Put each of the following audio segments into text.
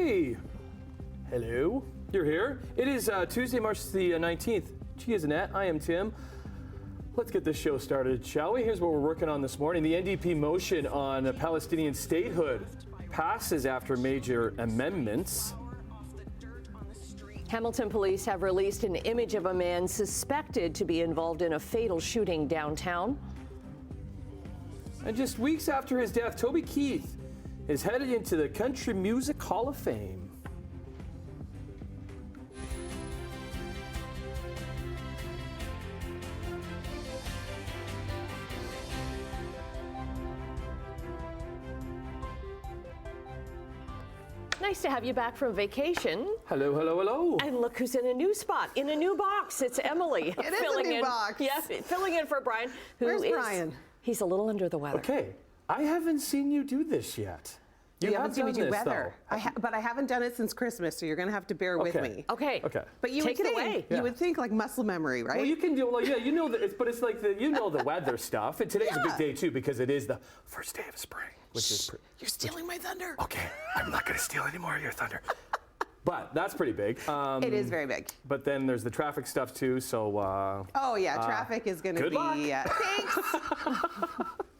Hey! Hello. You're here. It is Tuesday, March the 19th. Gee, isn't that? I am Tim. Let's get this show started, shall we? Here's what we're working on this morning. The NDP motion on Palestinian statehood passes after major amendments. Hamilton police have released an image of a man suspected to be involved in a fatal shooting downtown. And just weeks after his death, Toby Keith is headed into the Country Music Hall of Fame. Nice to have you back from vacation. Hello, hello, hello. And look who's in a new spot, in a new box. It's Emily. It is a new box. Yeah, filling in for Brian. Where's Brian? He's a little under the weather. Okay, I haven't seen you do this yet. You haven't seen me do weather. But I haven't done it since Christmas, so you're going to have to bear with me. Okay. But you Take would it think, away. You would think like muscle memory, right? Well, you can do, well, yeah, you know that, but it's like the weather stuff. And today's a big day too because it is the first day of spring, which is. You're stealing my thunder. Okay, I'm not going to steal any more of your thunder. But that's pretty big. It is very big. But then there's the traffic stuff too. So. Oh yeah, traffic is going to be. Thanks.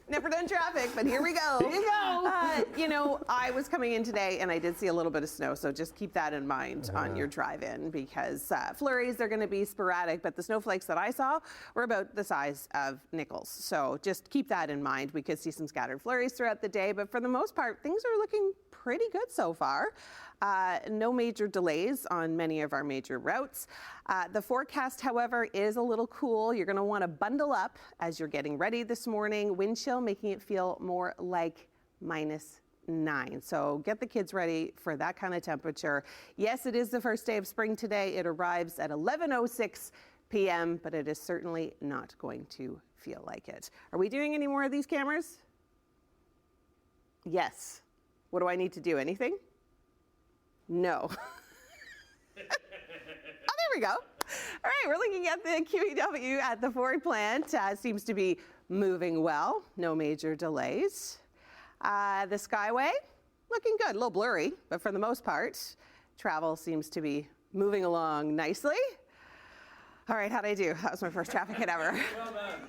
Never done traffic, but here we go. Here you go. I was coming in today and I did see a little bit of snow, so just keep that in mind on your drive-in because flurries are going to be sporadic, but the snowflakes that I saw were about the size of nickels. So just keep that in mind. We could see some scattered flurries throughout the day, but for the most part, things are looking pretty good so far. No major delays on many of our major routes. The forecast, however, is a little cool. You're going to want to bundle up as you're getting ready this morning. Wind chill making it feel more like -9. So get the kids ready for that kind of temperature. Yes, it is the first day of spring today. It arrives at 11:06 p.m., but it is certainly not going to feel like it. Are we doing any more of these cameras? Yes. What do I need to do? Anything? No. Oh, there we go. All right, we're looking at the QEW at the Ford plant. Seems to be moving well. No major delays. The Skyway, looking good. A little blurry, but for the most part, travel seems to be moving along nicely. All right, how'd I do? That was my first traffic hit ever.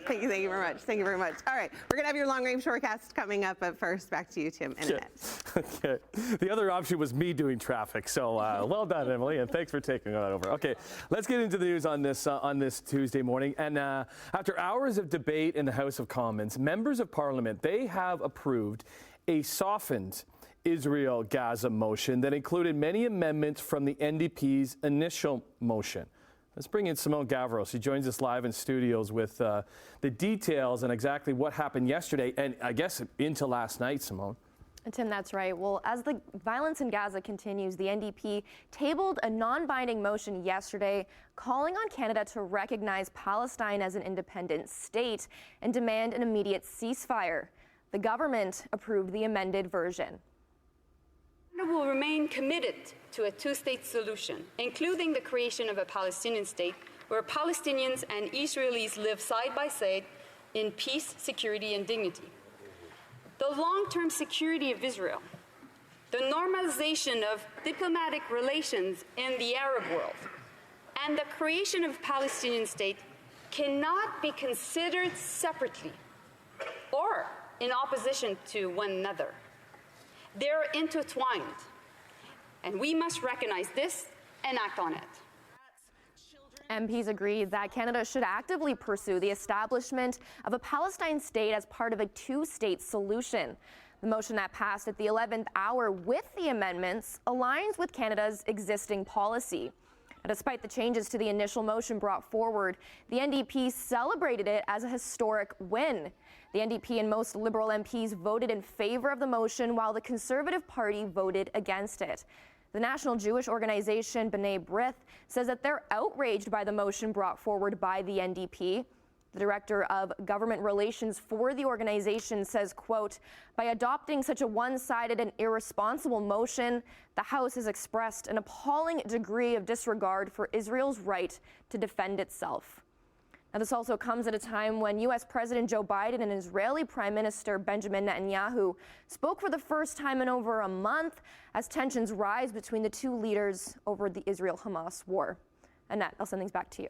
Thank you very much. Thank you very much. All right, we're gonna have your long range forecast coming up, but first, back to you, Tim, in a minute. Okay. The other option was me doing traffic, so well done, Emily, and thanks for taking that over. Okay, let's get into the news on this Tuesday morning. And after hours of debate in the House of Commons, members of Parliament, they have approved a softened Israel-Gaza motion that included many amendments from the NDP's initial motion. Let's bring in Simone Gavros. She joins us live in studios with the details and exactly what happened yesterday and I guess into last night, Simone. And Tim, that's right. Well, as the violence in Gaza continues, the NDP tabled a non-binding motion yesterday calling on Canada to recognize Palestine as an independent state and demand an immediate ceasefire. The government approved the amended version. Canada will remain committed to a two-state solution, including the creation of a Palestinian state where Palestinians and Israelis live side by side in peace, security, and dignity. The long-term security of Israel, the normalization of diplomatic relations in the Arab world, and the creation of a Palestinian state cannot be considered separately or in opposition to one another. They're intertwined, and we must recognize this and act on it. MPs agreed that Canada should actively pursue the establishment of a Palestine state as part of a two-state solution. The motion that passed at the 11th hour with the amendments aligns with Canada's existing policy. Despite the changes to the initial motion brought forward, the NDP celebrated it as a historic win. The NDP and most Liberal MPs voted in favor of the motion, while the Conservative Party voted against it. The National Jewish Organization, B'nai B'rith, says that they're outraged by the motion brought forward by the NDP. The Director of Government Relations for the organization says, quote, "By adopting such a one-sided and irresponsible motion, the House has expressed an appalling degree of disregard for Israel's right to defend itself." And this also comes at a time when U.S. President Joe Biden and Israeli Prime Minister Benjamin Netanyahu spoke for the first time in over a month as tensions rise between the two leaders over the Israel-Hamas war. Annette, I'll send things back to you.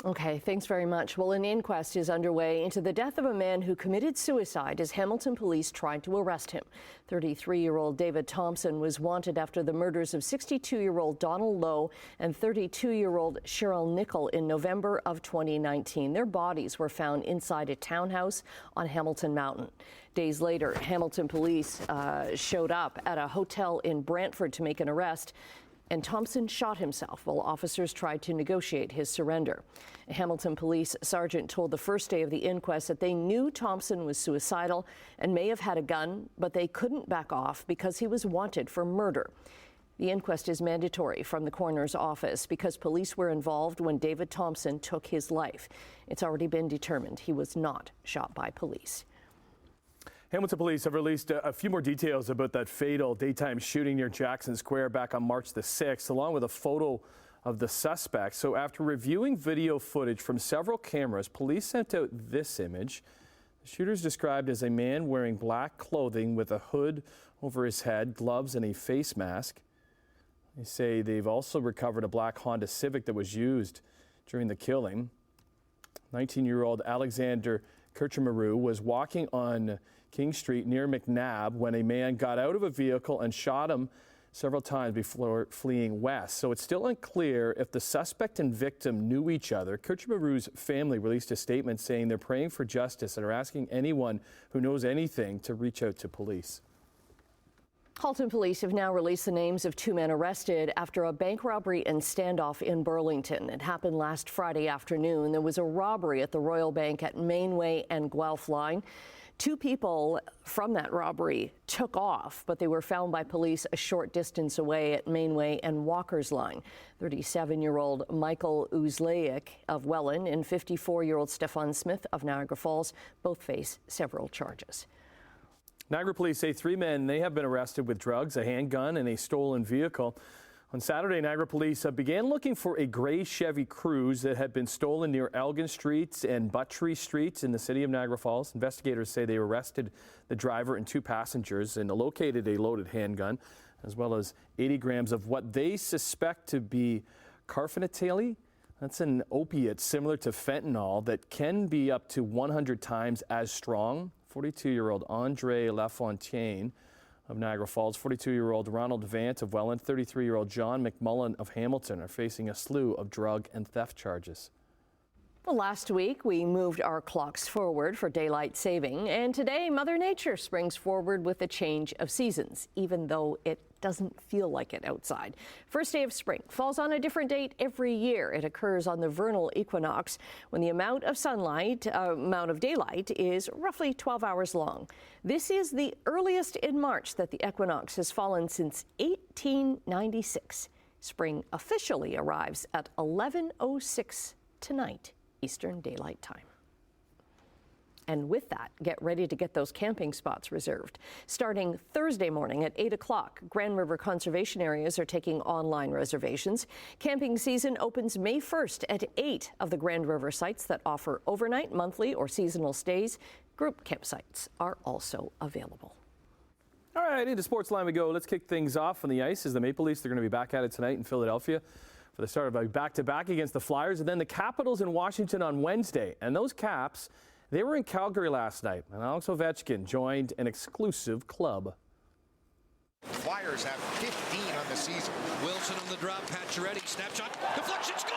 Okay, thanks very much. Well, an inquest is underway into the death of a man who committed suicide as Hamilton police tried to arrest him. 33-year-old David Thompson was wanted after the murders of 62-year-old Donald Lowe and 32-year-old Cheryl Nickel in November of 2019. Their bodies were found inside a townhouse on Hamilton Mountain. Days later, Hamilton police showed up at a hotel in Brantford to make an arrest, and Thompson shot himself while officers tried to negotiate his surrender. A Hamilton police sergeant told the first day of the inquest that they knew Thompson was suicidal and may have had a gun, but they couldn't back off because he was wanted for murder. The inquest is mandatory from the coroner's office because police were involved when David Thompson took his life. It's already been determined he was not shot by police. Hamilton police have released a few more details about that fatal daytime shooting near Jackson Square back on March the 6th, along with a photo of the suspect. So after reviewing video footage from several cameras, police sent out this image. The shooter is described as a man wearing black clothing with a hood over his head, gloves, and a face mask. They say they've also recovered a black Honda Civic that was used during the killing. 19-year-old Alexander Kirchmaru was walking on King Street near McNabb when a man got out of a vehicle and shot him several times before fleeing west. So it's still unclear if the suspect and victim knew each other. Kirchmaru's family released a statement saying they're praying for justice and are asking anyone who knows anything to reach out to police. Halton police have now released the names of two men arrested after a bank robbery and standoff in Burlington. It happened last Friday afternoon. There was a robbery at the Royal Bank at Mainway and Guelph Line. Two people from that robbery took off, but they were found by police a short distance away at Mainway and Walker's Line. 37-year-old Michael Uzlaik of Welland and 54-year-old Stefan Smith of Niagara Falls both face several charges. Niagara police say three men, they have been arrested with drugs, a handgun, and a stolen vehicle. On Saturday, Niagara police began looking for a gray Chevy Cruze that had been stolen near Elgin Streets and Buttrey Streets in the city of Niagara Falls. Investigators say they arrested the driver and two passengers and located a loaded handgun, as well as 80 grams of what they suspect to be carfentanil. That's an opiate similar to fentanyl that can be up to 100 times as strong. 42-year-old Andre Lafontaine of Niagara Falls, 42-year-old Ronald Vant of Welland, 33-year-old John McMullen of Hamilton are facing a slew of drug and theft charges. Well, last week, we moved our clocks forward for daylight saving, and today, Mother Nature springs forward with a change of seasons, even though it doesn't feel like it outside. First day of spring falls on a different date every year. It occurs on the vernal equinox when the amount of daylight is roughly 12 hours long. This is the earliest in March that the equinox has fallen since 1896. Spring officially arrives at 11:06 tonight, Eastern Daylight Time. And with that, get ready to get those camping spots reserved. Starting Thursday morning at 8 o'clock, Grand River Conservation Areas are taking online reservations. Camping season opens May 1st at 8 of the Grand River sites that offer overnight, monthly, or seasonal stays. Group campsites are also available. All right, into Sportsline we go. Let's kick things off on the ice as the Maple Leafs, they're going to be back at it tonight in Philadelphia for the start of a back-to-back against the Flyers, and then the Capitals in Washington on Wednesday. And those Caps, they were in Calgary last night, and Alex Ovechkin joined an exclusive club. Flyers have 15 on the season. Wilson on the drop, Pacioretty, snapshot, deflection, score!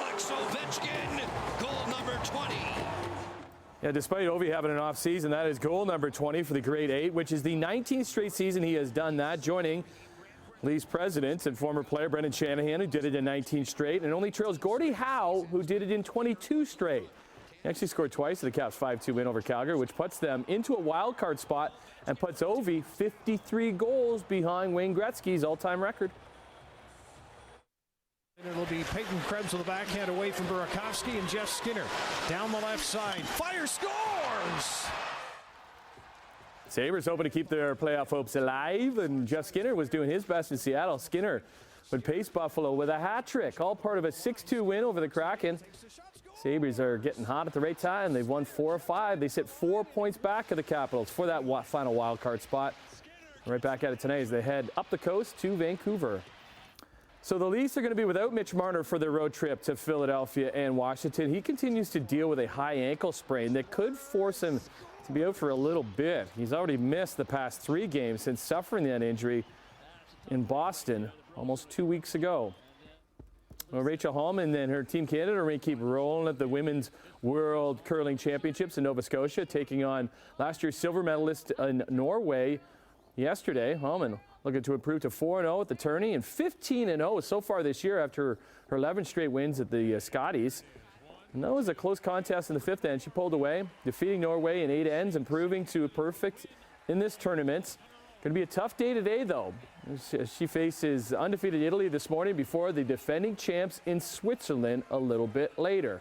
Alex Ovechkin, goal number 20. Yeah, despite Ovi having an off season, that is goal number 20 for the Grade 8, which is the 19th straight season he has done that, joining Leafs president and former player Brendan Shanahan, who did it in 19 straight, and only trails Gordie Howe, who did it in 22 straight. He actually scored twice at the Caps' 5-2 win over Calgary, which puts them into a wild card spot and puts Ovi 53 goals behind Wayne Gretzky's all-time record. And it'll be Peyton Krebs with the backhand away from Burakovsky, and Jeff Skinner down the left side. Fire scores! Sabres hoping to keep their playoff hopes alive, and Jeff Skinner was doing his best in Seattle. Skinner would pace Buffalo with a hat trick, all part of a 6-2 win over the Kraken. Sabres are getting hot at the right time. They've won 4 of 5. They sit 4 points back of the Capitals for that final wild card spot. Right back at it tonight as they head up the coast to Vancouver. So the Leafs are going to be without Mitch Marner for their road trip to Philadelphia and Washington. He continues to deal with a high ankle sprain that could force him to be out for a little bit. He's already missed the past 3 games since suffering that injury in Boston almost 2 weeks ago. Well, Rachel Hallman and her Team Canada are going to keep rolling at the Women's World Curling Championships in Nova Scotia, taking on last year's silver medalist in Norway yesterday. Hallman looking to improve to 4-0 at the tourney and 15-0 so far this year after her 11 straight wins at the Scotties. And that was a close contest in the 5th end. She pulled away, defeating Norway in 8 ends, improving to perfect in this tournament. Going to be a tough day today, though. She faces undefeated Italy this morning before the defending champs in Switzerland a little bit later.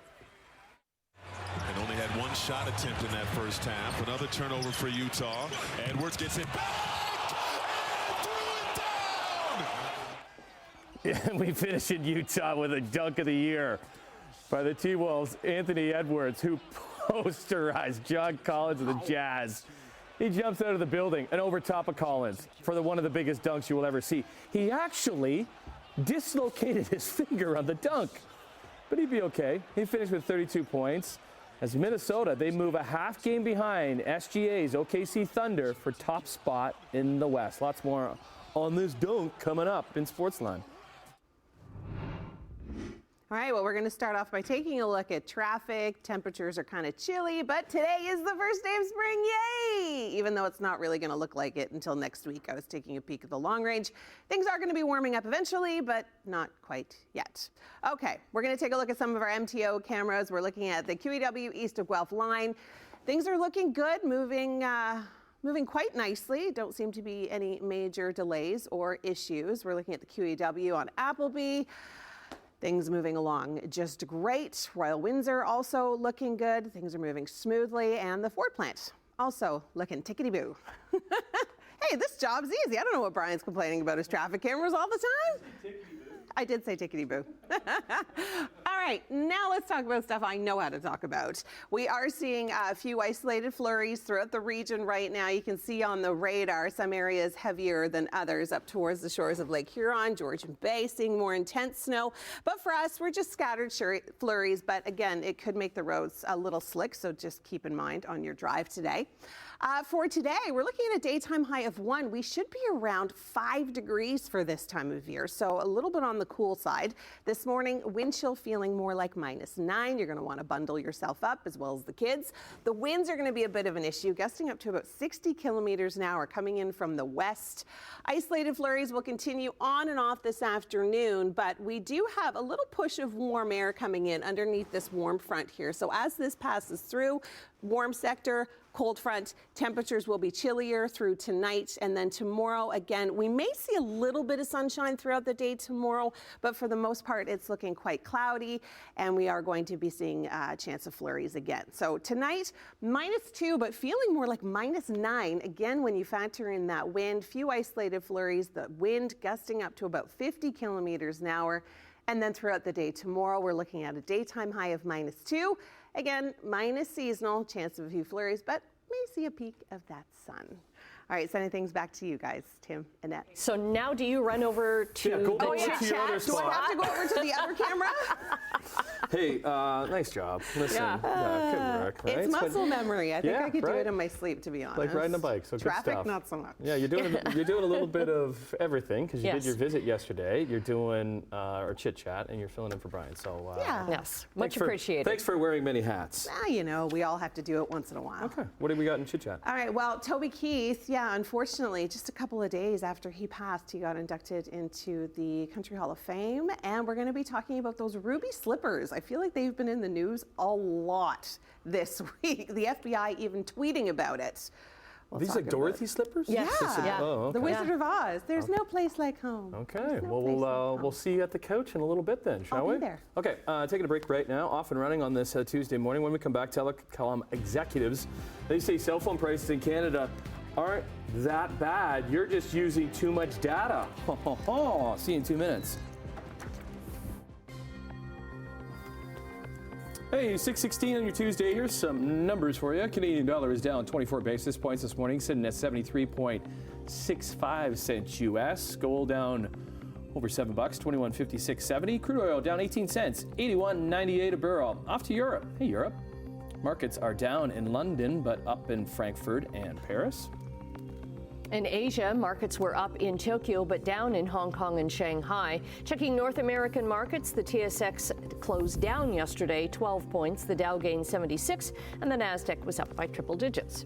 And only had 1 shot attempt in that first half. Another turnover for Utah. Edwards gets it back and threw it down. And we finish in Utah with a dunk of the year by the T-Wolves, Anthony Edwards, who posterized John Collins of the Jazz. He jumps out of the building and over top of Collins for one of the biggest dunks you will ever see. He actually dislocated his finger on the dunk, but he'd be okay. He finished with 32 points. As Minnesota, they move a half game behind SGA's OKC Thunder for top spot in the West. Lots more on this dunk coming up in Sportsline. All right, well, we're going to start off by taking a look at traffic. Temperatures are kind of chilly, but today is the first day of spring. Yay! Even though it's not really going to look like it until next week. I was taking a peek at the long range. Things are going to be warming up eventually, but not quite yet. Okay, we're going to take a look at some of our MTO cameras. We're looking at the QEW east of Guelph line. Things are looking good, moving quite nicely. Don't seem to be any major delays or issues. We're looking at the QEW on Appleby. Things moving along just great. Royal Windsor also looking good. Things are moving smoothly. And the Ford plant also looking tickety-boo. Hey, this job's easy. I don't know what Brian's complaining about his traffic cameras all the time. I did say tickety-boo. All right, now let's talk about stuff I know how to talk about. We are seeing a few isolated flurries throughout the region right now. You can see on the radar some areas heavier than others up towards the shores of Lake Huron, Georgian Bay, seeing more intense snow. But for us, we're just scattered flurries. But again, it could make the roads a little slick, so just keep in mind on your drive today. For today, we're looking at a daytime high of 1. We should be around 5 degrees for this time of year, so a little bit on the cool side. This morning, wind chill feeling more like -9. You're going to want to bundle yourself up as well as the kids. The winds are going to be a bit of an issue, gusting up to about 60 kilometers an hour coming in from the west. Isolated flurries will continue on and off this afternoon, but we do have a little push of warm air coming in underneath this warm front here. So as this passes through, warm sector, cold front, temperatures will be chillier through tonight, and then tomorrow again we may see a little bit of sunshine throughout the day tomorrow, but for the most part it's looking quite cloudy, and we are going to be seeing a chance of flurries again. So tonight -2, but feeling more like -9 again when you factor in that wind. Few isolated flurries, the wind gusting up to about 50 kilometers an hour. And then throughout the day tomorrow, we're looking at a daytime high of -2. Again, minus seasonal, chance of a few flurries, but may see a peek of that sun. All right, sending things back to you guys, Tim, Annette. So now do you run over to go the to chit your other chat? Do I have to go over to the other camera? Hey, nice job. Listen, good work, right? It's muscle memory. I think Yeah, I could do right. it in my sleep, to be honest. Like riding a bike, so good Traffic, stuff. not so much. Yeah, you're doing a little bit of everything because you did Yes. your visit yesterday. You're doing our chit chat, and you're filling in for Brian. So Yeah. Yes, much thanks for- appreciated. Thanks for wearing many hats. Well, you know, we all have to do it once in a while. Okay, what do we got in chit chat? All right, well, Toby Keith, unfortunately, just a couple of days after he passed, he got inducted into the Country Hall of Fame, and we're going to be talking about those ruby slippers. I feel like they've been in the news a lot this week. The FBI even tweeting about it. We'll These talk like about Dorothy slippers? Yeah. Yeah. Oh, okay. The Wizard of Oz. There's no place like home. Okay, There's no well, place like we'll home. see you at the couch in a little bit then, shall I'll we? be there. Okay, taking a break right now, off and running on this Tuesday morning. When we come back, telecom executives, they say cell phone prices in Canada aren't that bad. You're just using too much data. See you in 2 minutes. Hey, 6:16 on your Tuesday. Here's some numbers for you. Canadian dollar is down 24 basis points this morning, sitting at 73.65 cents US. Gold down over $7, 21.5670. Crude oil down 18 cents, 81.98 a barrel. Off to Europe. Hey, Europe. Markets are down in London, but up in Frankfurt and Paris. In Asia, markets were up in Tokyo but down in Hong Kong and Shanghai. Checking North American markets, the TSX closed down yesterday, 12 points. The Dow gained 76, and the Nasdaq was up by triple digits.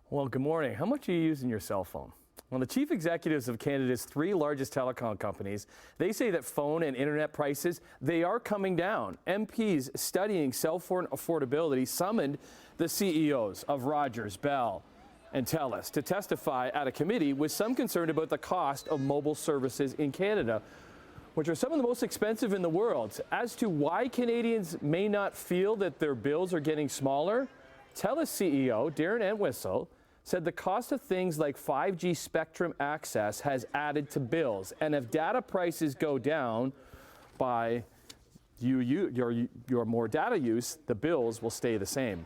Well, good morning. How much are you using your cell phone? Well, the chief executives of Canada's 3 largest telecom companies, they say that phone and internet prices, they are coming down. MPs studying cell phone affordability summoned the CEOs of Rogers, Bell, and TELUS to testify at a committee with some concern about the cost of mobile services in Canada, which are some of the most expensive in the world. As to why Canadians may not feel that their bills are getting smaller, TELUS CEO Darren Entwistle said the cost of things like 5G spectrum access has added to bills, and if data prices go down by your more data use, the bills will stay the same.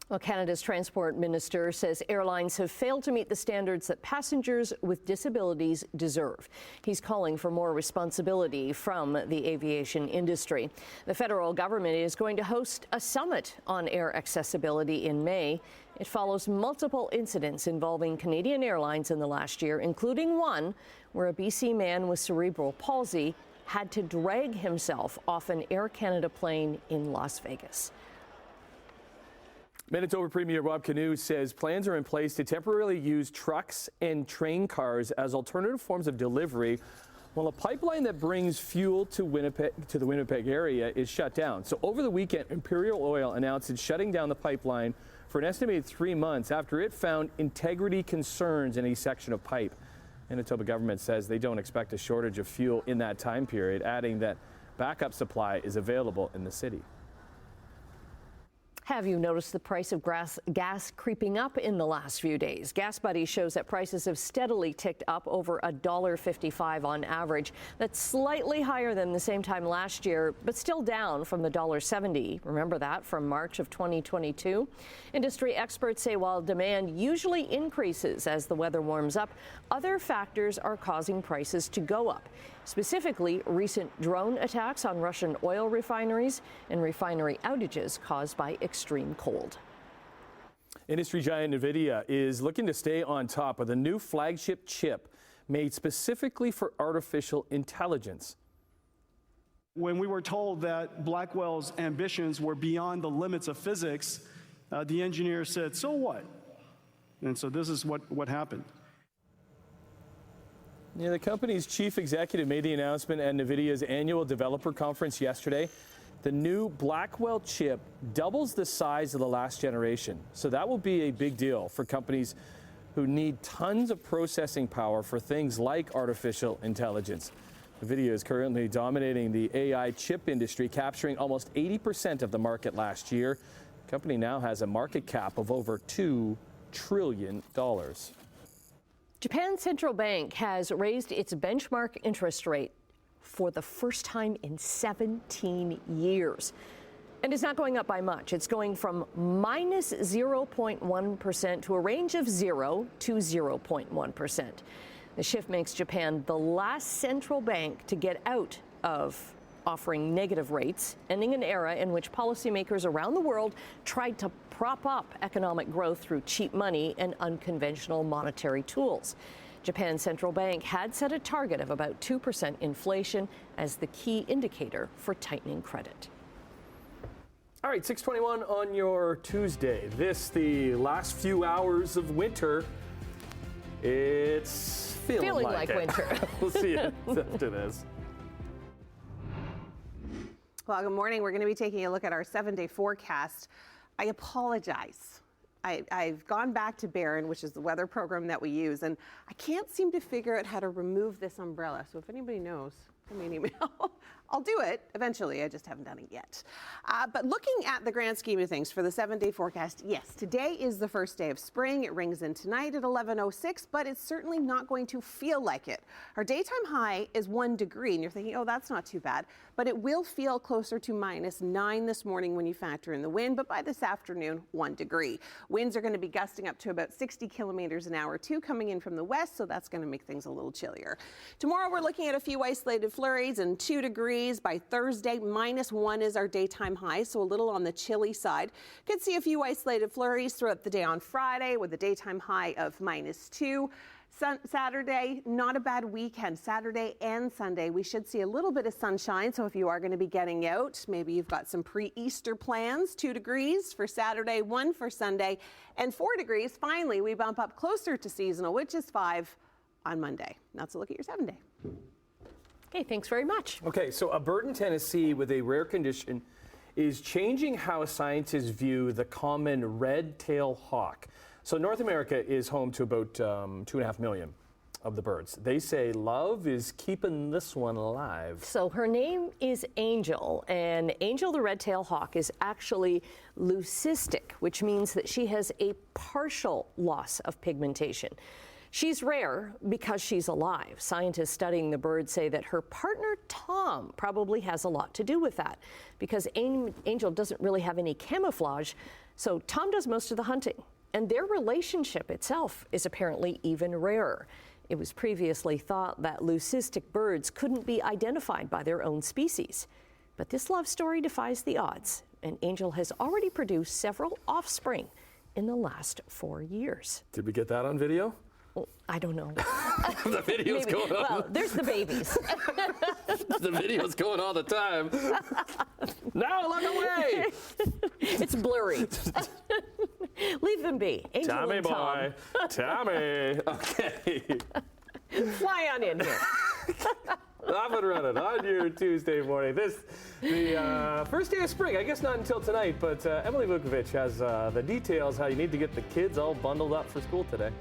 Well, Canada's Transport Minister says airlines have failed to meet the standards that passengers with disabilities deserve. He's calling for more responsibility from the aviation industry. The federal government is going to host a summit on air accessibility in May. It follows multiple incidents involving Canadian Airlines in the last year, including one where a BC man with cerebral palsy had to drag himself off an Air Canada plane in Las Vegas. Manitoba Premier Rob Canoe says plans are in place to temporarily use trucks and train cars as alternative forms of delivery while a pipeline that brings fuel to the Winnipeg area is shut down. So over the weekend, Imperial Oil announced it's shutting down the pipeline for an estimated 3 months after it found integrity concerns in a section of pipe. Manitoba government says they don't expect a shortage of fuel in that time period, adding that backup supply is available in the city. Have you noticed the price of gas creeping up in the last few days? Gas Buddy shows that prices have steadily ticked up over $1.55 on average. That's slightly higher than the same time last year, but still down from the $1.70. Remember that from March of 2022? Industry experts say while demand usually increases as the weather warms up, other factors are causing prices to go up. Specifically, recent drone attacks on Russian oil refineries and refinery outages caused by extreme cold. Industry giant NVIDIA is looking to stay on top with a new flagship chip made specifically for artificial intelligence. When we were told that Blackwell's ambitions were beyond the limits of physics, the engineer said, "So what?" And so this is what happened. Yeah, the company's chief executive made the announcement at NVIDIA's annual developer conference yesterday. The new Blackwell chip doubles the size of the last generation. So that will be a big deal for companies who need tons of processing power for things like artificial intelligence. NVIDIA is currently dominating the AI chip industry, capturing almost 80% of the market last year. The company now has a market cap of over $2 trillion. Japan's central bank has raised its benchmark interest rate for the first time in 17 years. And it's not going up by much. It's going from minus 0.1% to a range of 0 to 0.1%. The shift makes Japan the last central bank to get out of offering negative rates, ending an era in which policymakers around the world tried to prop up economic growth through cheap money and unconventional monetary tools. Japan's central bank had set a target of about 2% inflation as the key indicator for tightening credit. All right, 6:21 on your Tuesday. The last few hours of winter. It's feeling like it. Winter. We'll see you after this. Well, good morning. We're going to be taking a look at our 7-day forecast. I apologize. I've gone back to Barron, which is the weather program that we use, and I can't seem to figure out how to remove this umbrella. So if anybody knows, me an email. I'll do it eventually. I just haven't done it yet. But looking at the grand scheme of things for the 7-day forecast, yes, today is the first day of spring. It rings in tonight at 11:06, but it's certainly not going to feel like it. Our daytime high is 1 degree, and you're thinking, oh, that's not too bad. But it will feel closer to -9 this morning when you factor in the wind, but by this afternoon, 1 degree. Winds are going to be gusting up to about 60 kilometers an hour, too, coming in from the west, so that's going to make things a little chillier. Tomorrow, we're looking at a few isolated flurries and 2 degrees. By Thursday, -1 is our daytime high, so a little on the chilly side. Could see a few isolated flurries throughout the day on Friday with a daytime high of -2. Saturday, not a bad weekend. Saturday and Sunday, we should see a little bit of sunshine. So if you are going to be getting out, maybe you've got some pre-Easter plans. 2 degrees for Saturday, 1 for Sunday, and 4 degrees. Finally, we bump up closer to seasonal, which is 5 on Monday. That's a look at your 7-day. Okay, thanks very much. Okay, so a bird in Tennessee with a rare condition is changing how scientists view the common red-tailed hawk. So North America is home to about 2.5 million of the birds. They say love is keeping this one alive. So her name is Angel, and Angel the red-tailed hawk is actually leucistic, which means that she has a partial loss of pigmentation. She's rare because she's alive. Scientists studying the bird say that her partner, Tom, probably has a lot to do with that because Angel doesn't really have any camouflage, so Tom does most of the hunting. And their relationship itself is apparently even rarer. It was previously thought that leucistic birds couldn't be identified by their own species. But this love story defies the odds, and Angel has already produced several offspring in the last 4 years. Did we get that on video? I don't know. The video's Maybe. going on. Well, there's the babies. The video's going all the time. No, look away! It's blurry. Leave them be. Angel Tommy and Tom. boy. Tommy. Okay. Fly on in here. Off and running on your Tuesday morning. The first day of spring, I guess not until tonight, but Emily Vukovic has the details how you need to get the kids all bundled up for school today.